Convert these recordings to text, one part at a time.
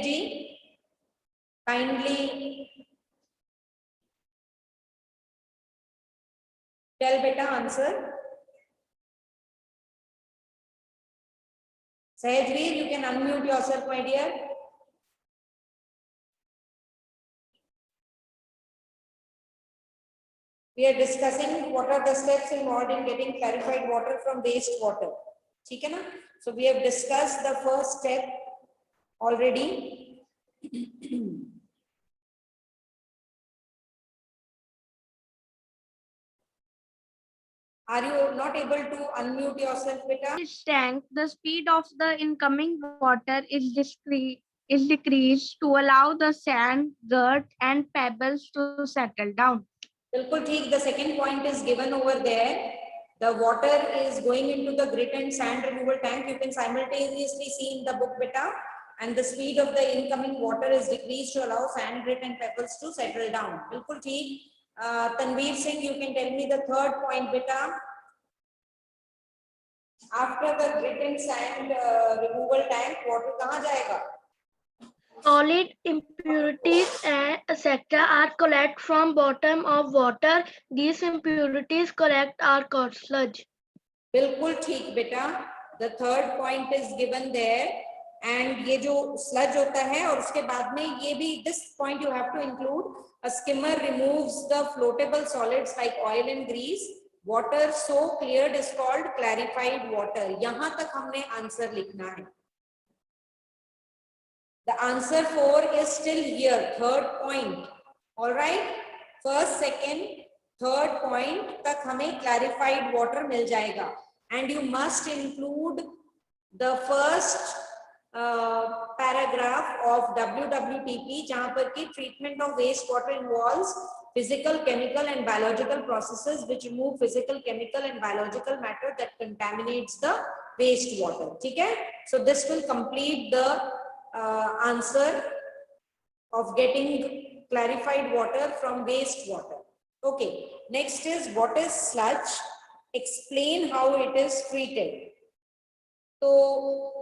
Ji kindly tell beta answer. Sahajveer, you can unmute yourself, my dear. We are discussing what are the steps involved in getting clarified water from wastewater. ठीक है ना? So we have discussed the first step already. Are you not able to unmute yourself, beta? This tank, the speed of the incoming water is decreased to allow the sand, dirt, and pebbles to settle down. बिल्कुल ठीक. The second point is given over there. The water is going into the grit and sand removal tank. You can simultaneously see in the book, beta. And the speed of the incoming water is decreased to allow sand, grit, and pebbles to settle down. बिल्कुल ठीक. Tanveer Singh, you can tell me the third point, beta. After the grit and sand removal tank, water कहाँ जाएगा? Solid impurities etc. are collected from bottom of water. These impurities collect are called sludge. बिल्कुल ठीक बेटा. The third point is given there. And ये जो sludge होता है और उसके बाद में ये भी this point you have to include. A skimmer removes the floatable solids like oil and grease. Water so cleared is called clarified water. यहाँ तक हमने आंसर लिखना है. The answer 4 is still here. Third point. All right. First, second, third point तक हमें clarified water मिल जाएगा. And you must include the first paragraph of WWTP जहाँ पर की treatment of wastewater involves physical, chemical, and biological processes which remove physical, chemical, and biological matter that contaminates the wastewater. ठीक है? So this will complete the answer of getting clarified water from wastewater. Okay, next is what is sludge? Explain how it is treated. तो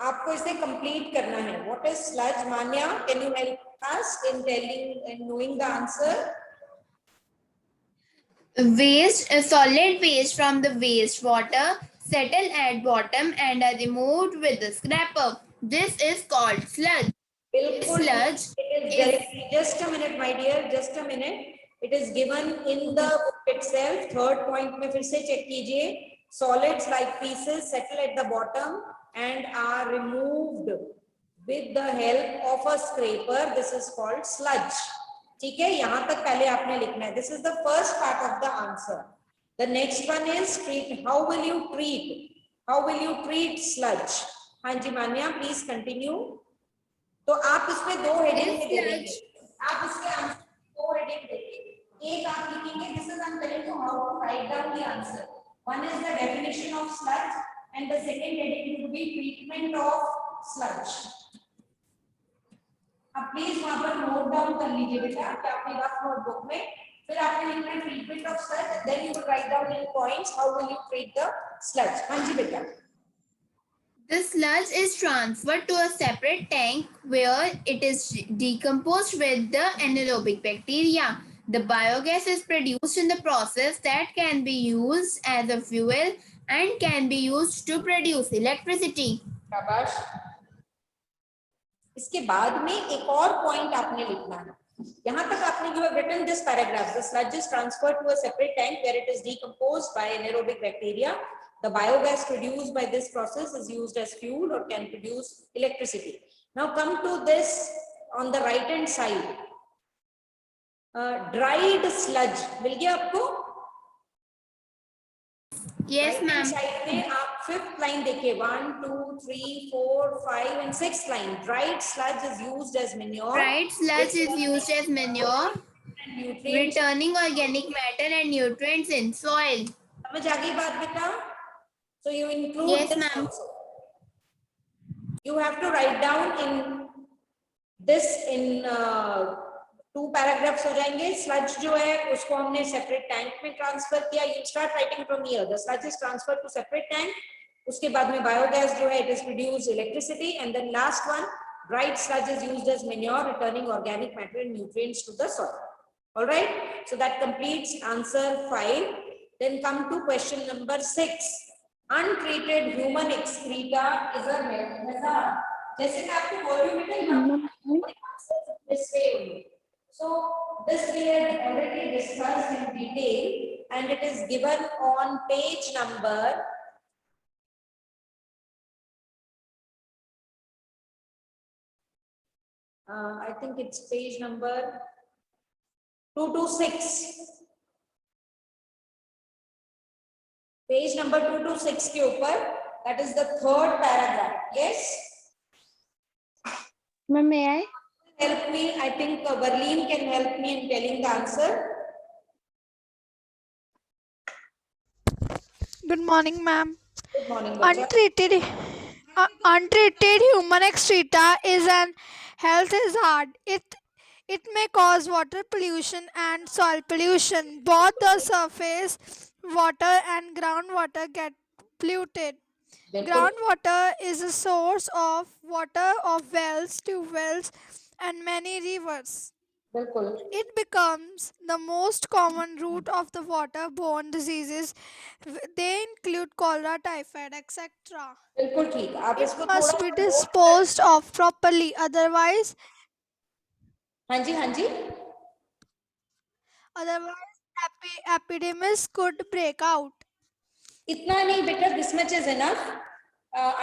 आपको इसे complete करना है. What is sludge? Manya, can you help us in telling and knowing the answer? Waste, solid waste from the wastewater settle at bottom and are removed with the scraper. This is called sludge. Sludge is just a minute, my dear, just a minute. It is given in the book itself. Third point में फिर से check कीजिए. Solids like pieces settle at the bottom and are removed with the help of a scraper. This is called sludge. ठीक है, यहाँ तक पहले आपने लिखना है. This is the first part of the answer. The next one is treat. How will you treat? How will you treat sludge? हाँ जी मान्या, please continue. तो आप इसमें दो हेडिंग दे देंगे. आप इसके आंसर दो हेडिंग देंगे. एक आप लिखेंगे this is I'm telling you how to write down the answer. One is the definition of sludge and the second heading would be treatment of sludge. अब प्लीज वहां पर नोट डाउन कर लीजिए बेटा कि आपने रफ नोटबुक में. फिर आपने लिखना है treatment of sludge. Then you will write down in points how will you treat the sludge. हां जी बेटा. The sludge is transferred to a separate tank where it is decomposed with the anaerobic bacteria. The biogas is produced in the process that can be used as a fuel and can be used to produce electricity. शाबाश. इसके बाद में एक और point आपने लिखना है. यहाँ तक आपने you have written this paragraph. The sludge is transferred to a separate tank where it is decomposed by anaerobic bacteria. The biogas produced by this process is used as fuel or can produce electricity. Now come to this on the right hand side. Dried sludge मिल गया आपको? Yes, ma'am. Side में आप fifth line देखिए. 1 2 3 4 5 and 6th line. Dried sludge is used as manure. Dried sludge is used as manure, returning organic matter and nutrients in soil. समझ आ गई बात बेटा? So you include Yes, this ma'am. also. You have to write down in this in 2 paragraphs हो जाएंगे. Sludge जो है उसको हमने separate tank में transfer किया. You start writing from here. The sludge is transferred to separate tank. उसके बाद में biogas जो है it is produced electricity and then last one Dried sludge is used as manure, returning organic matter and nutrients to the soil. All right. So that completes answer 5. Then come to question number 6. Untreated human excreta is a hazard. जैसे मैं आपको बोल रही हूँ बेटा this way only. So this we had already discussed in detail, and it is given on page number 2 to 6. Page number 2 to 6 के ऊपर, that is the 3rd paragraph. Yes. Ma'am, may I? Help me. I think Verleen can help me in telling the answer. Good morning, ma'am. Good morning, bacha. Untreated human excreta is an health hazard. It may cause water pollution and soil pollution. Both the surface water and groundwater get polluted. Groundwater is a source of water of wells, tube-wells, and many rivers. बिल्कुल. It becomes the most common root of the waterborne diseases. They include cholera, typhoid, etc. बिल्कुल ठीक. आप It इसको must थोड़ा be disposed of properly, otherwise हाँ जी. epidemics could break out. इतना नहीं बेटा, this much is enough.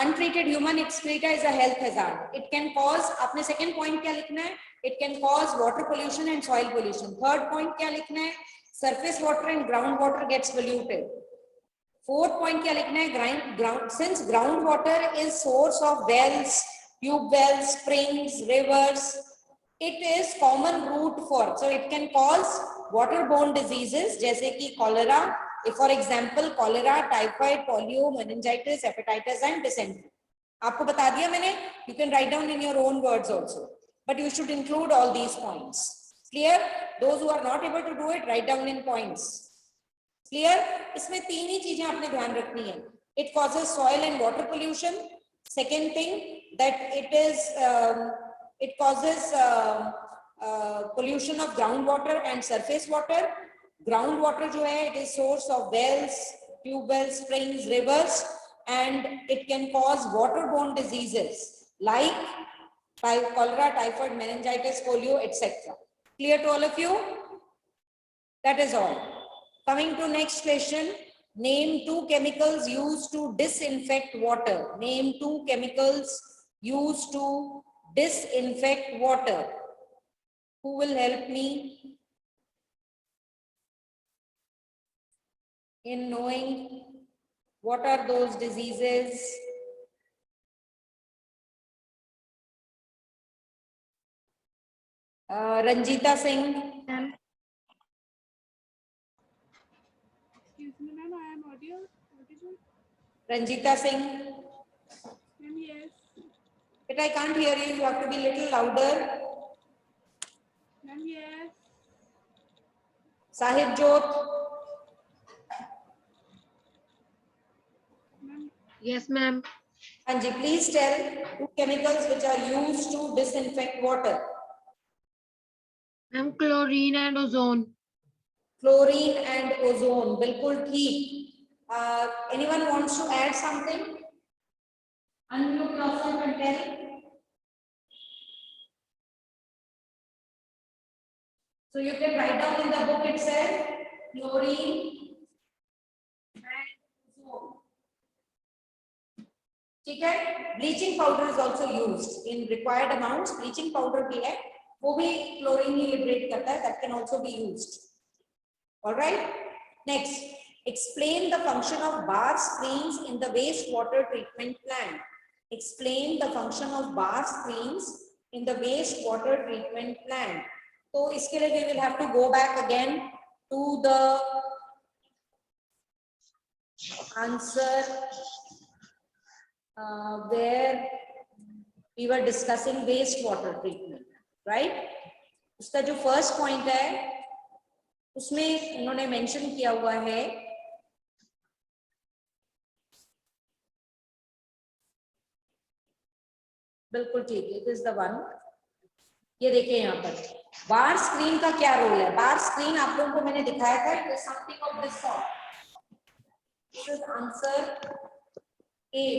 Untreated human excreta is a health hazard. It can cause, आपने second point क्या लिखना है? It can cause water pollution and soil pollution. Third point क्या लिखना है? Surface water and groundwater gets polluted. Fourth point क्या लिखना है? Since groundwater is source of wells, tube wells, springs, rivers, it is common root for, so it can cause waterborne diseases जैसे कि cholera, for example cholera, typhoid, polio, meningitis, hepatitis and dysentery. आपको बता दिया मैंने. You can write down in your own words also, but you should include all these points. Clear? Those who are not able to do it, write down in points. Clear? इसमें 3 ही चीजें आपने ध्यान रखनी है. It causes soil and water pollution. Second thing, that it causes pollution of groundwater and surface water. Groundwater जो है, it is source of wells, tube wells, springs, rivers, and it can cause waterborne diseases like cholera, typhoid, meningitis, polio, etc. Clear to all of you? That is all. Coming to next question. Name 2 chemicals used to disinfect water. Name 2 chemicals used to disinfect water. Who will help me in knowing what are those diseases? Ranjita Singh. Excuse me, ma'am, I am audio. Ranjita Singh. Ma'am, yes. But I can't hear you. You have to be a little louder. Ma'am, yes. Sahib Jot. Ma'am, Yes, ma'am. Anji, please tell 2 chemicals which are used to disinfect water. Ma'am, chlorine and ozone. Chlorine and ozone. Bilkul theek. Anyone wants to add something? Unmute yourself and tell. So you can write down in the book itself, chlorine and ozone. ठीक है? Bleaching powder is also used in required amounts. Bleaching powder भी है, वो भी chlorine ही liberate करता है. That can also be used. All right. Next, explain the function of bar screens in the wastewater treatment plant. Explain the function of bar screens in the wastewater treatment plant. So इसके लिए we will have to go back again to the answer where we were discussing wastewater treatment, right? उसका जो first point है, उसमें उन्होंने mention किया हुआ है बिल्कुल ठीक है, इट इज द वन। ये देखिए यहाँ पर बार स्क्रीन का क्या रोल है। बार स्क्रीन आप लोगों को मैंने दिखाया था, it is something of this sort. This is answer 8।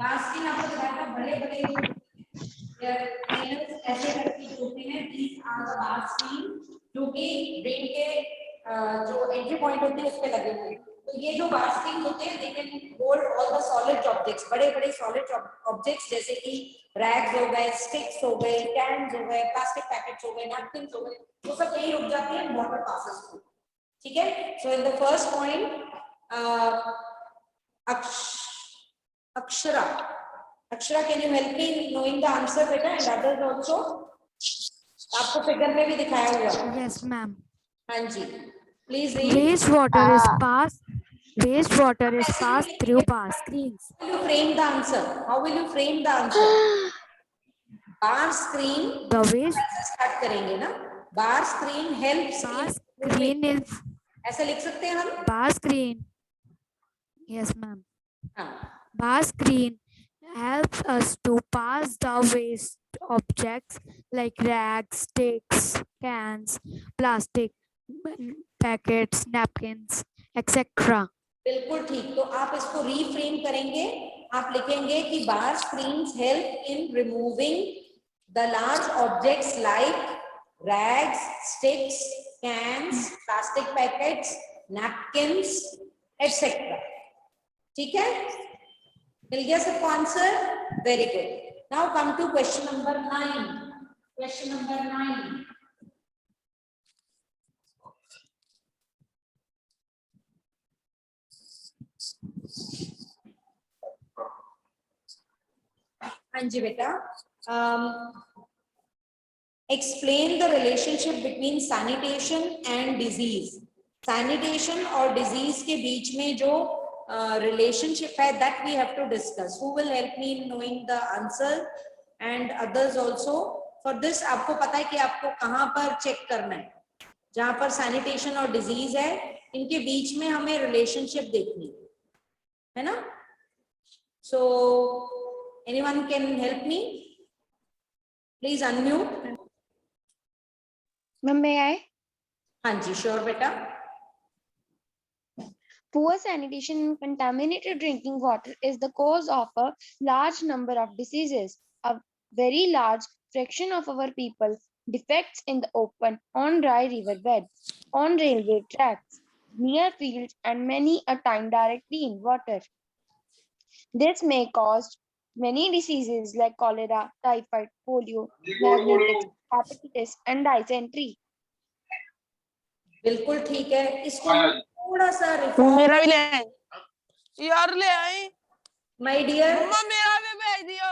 Bar screen आपको दिखाया था, बड़े बड़े पैनल्स ऐसे करके होते हैं, these are the bar screen, जो कि ब्रेन के जो एंट्री पॉइंट होते हैं उस पे लगे हुए हैं। तो ये जो बार स्क्रीन होते हैं, they can hold all the solid objects, बड़े बड़े सॉलिड ऑब्जेक्ट्स जैसे कि रैग्स हो गए, स्टिक्स हो गए, कैन्स हो गए, प्लास्टिक पैकेट्स हो गए, नैपकिन्स हो गए, वो सब यही रुक जाते हैं वाटर पासेस थ्रू। ठीक है, so in the first point Akshara can you help me in knowing the answer बेटा, एंड अदर्स आल्सो? आपको फिगर में भी दिखाया हुआ है। Yes, ma'am. हाँ जी, please read. Wastewater is passed through bar screens. How will you frame the answer? How will you frame the answer? Bar screen The waste ऐसे स्टार्ट करेंगे ना, bar screen helps bar in screen is ऐसे लिख सकते हैं हम। bar screen. Yes, ma'am. हाँ, Bar screen helps us to pass the waste objects like rags, sticks, cans, plastic packets, napkins, etc. बिल्कुल ठीक। तो आप इसको रीफ्रेम करेंगे, आप लिखेंगे कि bar screens help in removing the large objects like rags, sticks, cans, plastic packets, napkins etcetera. ठीक है, मिल गया सबको answer? Very good. Now come to question number 9। Question number 9, हाँ जी बेटा, explain the relationship between sanitation and disease. Sanitation और disease के बीच में जो रिलेशनशिप है, that we have to discuss. Who will help me in knowing the answer and others also? For this आपको पता है कि आपको कहाँ पर चेक करना है, जहां पर सैनिटेशन और डिजीज है, इनके बीच में हमें रिलेशनशिप देखनी है ना। सो anyone can help me? Please unmute. May I? हाँ जी, sure बेटा। Poor sanitation and contaminated drinking water is the cause of a large number of diseases. A very large fraction of our people defects in the open, on dry riverbeds, on railway tracks, near fields, and many a time directly in water. This may cause many diseases like cholera, typhoid, polio, magnetics, hepatitis, and dysentery. बिल्कुल ठीक है, इसको थोड़ा सा reform. मेरा भी ले आए यार, ले आए माय डियर, मम्मा, मेरा भी भेज दियो।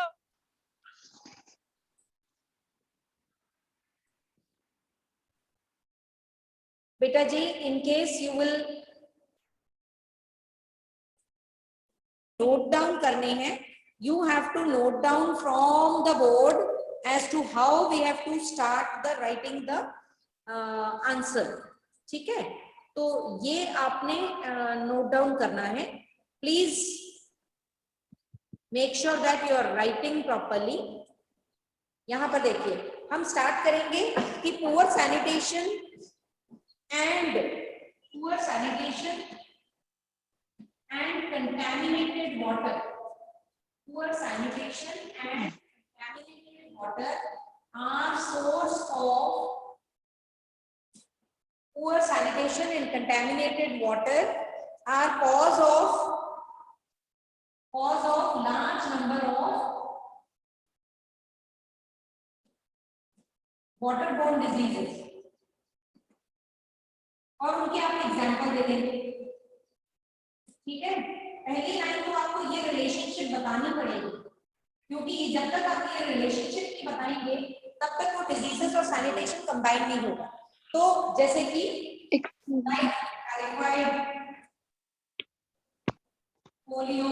बेटा जी, in case you will note down करने हैं, you have to note down from the board as to how we have to start the writing the answer. ठीक है, तो ये आपने नोट डाउन करना है। Please make sure that you are writing properly. यहां पर देखिए, हम स्टार्ट करेंगे कि poor sanitation and contaminated water. Poor sanitation and contaminated water are source of poor sanitation and contaminated water are cause of large number of waterborne diseases. और उनके आप example दे देंगे। ठीक है, पहली लाइन को आपको ये रिलेशनशिप बतानी पड़ेगी, क्योंकि जब तक आप ये रिलेशनशिप नहीं बताएंगे तब तक वो डिजीजेस और सैनिटेशन कंबाइन नहीं होगा। तो जैसे कि टाइफाइड, पोलियो,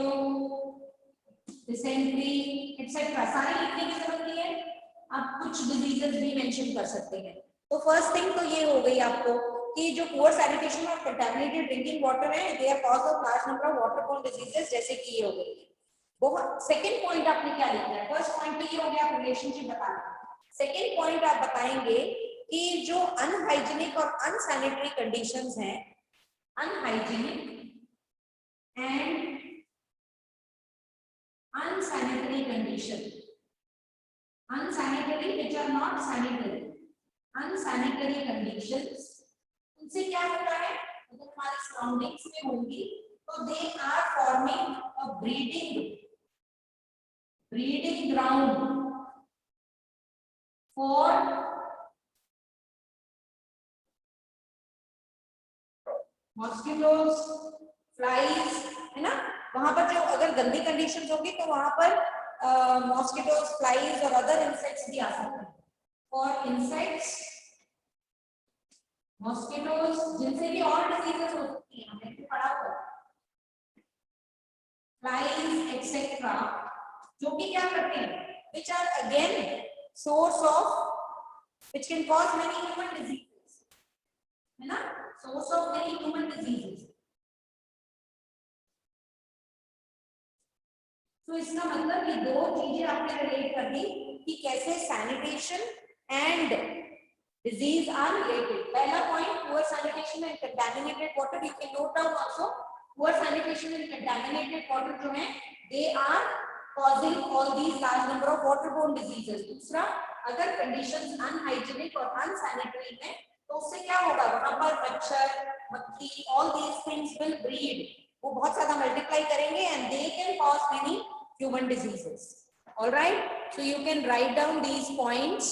डिसेंट्री एटसेट्रा सारे लिखने की जरूरत नहीं है, आप कुछ डिजीजेस भी मेंशन कर सकते हैं। तो फर्स्ट थिंग तो ये हो गई आपको कि जो पुअर सैनिटेशन और कंटामिनेटेड ड्रिंकिंग वाटर है, they are cause of large number of waterborne diseases, जैसे कि ये हो गई। बहुत सेकंड पॉइंट आपने क्या लिखा है? फर्स्ट पॉइंट तो ये हो गया, रिलेशनशिप बताना। सेकंड पॉइंट आप बताएंगे कि जो अनहाइजीनिक और अनसैनिटरी कंडीशंस हैं, unhygienic and unsanitary condition, unsanitary which are not sanitary, unsanitary conditions, उनसे क्या होता है? अगर हमारे सराउंडिंग्स में होंगी तो they are forming a breeding ground for mosquitoes, flies, है ना? वहां पर जो अगर गंदी कंडीशंस होगी तो वहां पर मॉस्किटोज, फ्लाइज और अदर इंसेक्ट्स भी आ सकते हैं। और इंसेक्ट्स, मॉस्किटोज, जिनसे भी और डिजीजेस हो सकती हैं, हमने भी पढ़ा हुआ, फ्लाइज एक्सेट्रा, जो कि क्या करते हैं, which are again source of, which can cause many human diseases, है ना? Source of many human diseases. तो इसका मतलब ये दो चीजें आपने रिलेट कर दी कि कैसे sanitation and disease are related. पहला point, poor sanitation and contaminated water, you can note down also, poor sanitation and contaminated water जो है they are causing all these large number of waterborne diseases. दूसरा, अगर conditions unhygienic और unsanitary हैं तो उससे क्या होगा, वहां पर मच्छर, मक्खी, all these things will breed, वो बहुत ज्यादा मल्टीप्लाई करेंगे and they can cause many human diseases. All right, so you can write down these points.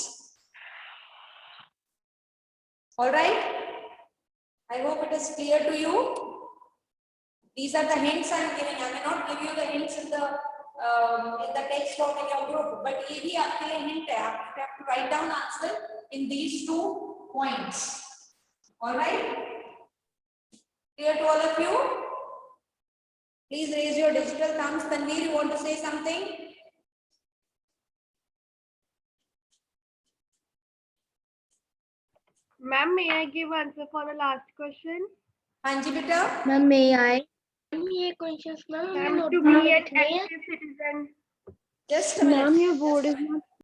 All right, I hope it is clear to you. These are the hints I am giving. I may not give you the hints in the text or in your group, but ये भी आपके लिए hint है. आप have to write down answer in these 2 points. All right, clear to all of you? Please raise your digital thumbs. Tanveer, you want to say something? Ma'am, may I give answer for the last question? हाँ जी बेटा. Ma'am, may I? ये questions ma'am Ma'am, to be an active citizen. Just a minute. Ma'am, your board is not